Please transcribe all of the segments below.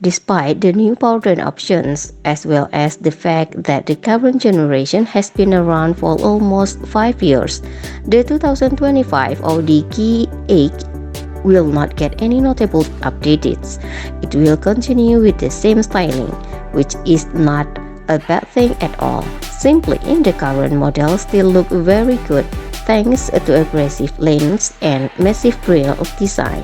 Despite the new powertrain options, as well as the fact that the current generation has been around for almost 5 years, the 2025 Audi Q8 will not get any notable updates. It will continue with the same styling, which is not a bad thing at all. Simply, the current model still look very good thanks to aggressive lanes and massive grille design.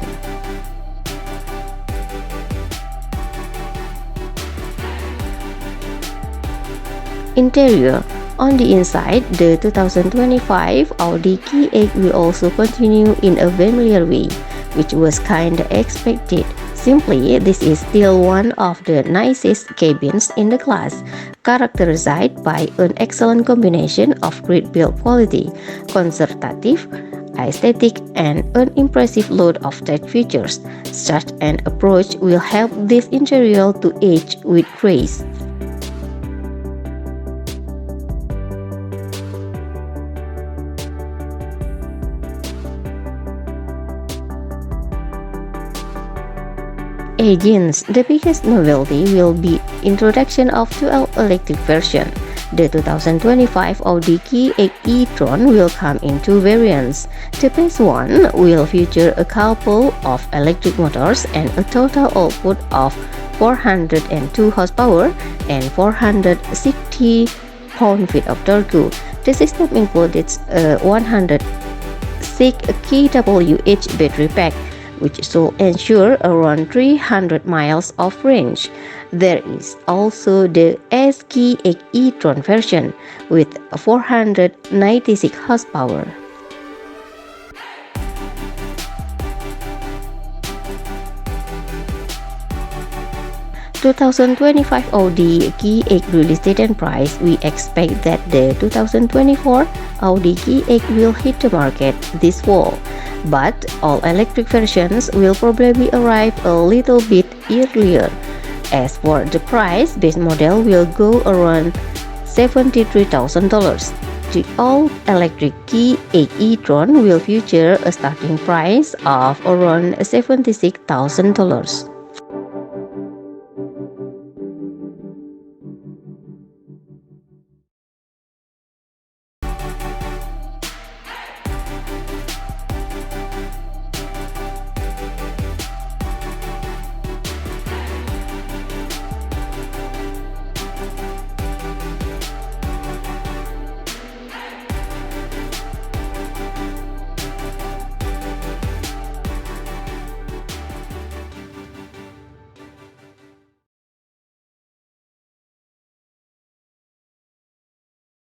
Interior. On the inside, the 2025 Audi Q8 will also continue in a familiar way, which was kinda expected. Simply, this is still one of the nicest cabins in the class, characterized by an excellent combination of great build quality, conservative aesthetic, and an impressive load of tech features. Such an approach will help this interior to age with grace. Engines. The biggest novelty will be introduction of 12 electric version. The 2025 Audi Q8 e-tron will come in two variants. The base one will feature a couple of electric motors and a total output of 402 horsepower and 460 pound-feet of torque. The system includes a 106 kWh battery pack, which should ensure around 300 miles of range. There is also the SQ8 e-tron version with 496 horsepower. The 2025 Audi Q8 release date and price. We expect that the 2024 Audi Q8 will hit the market this fall, but all-electric versions will probably arrive a little bit earlier. As for the price, base model will go around $73,000. The all-electric Q8 e-tron will feature a starting price of around $76,000.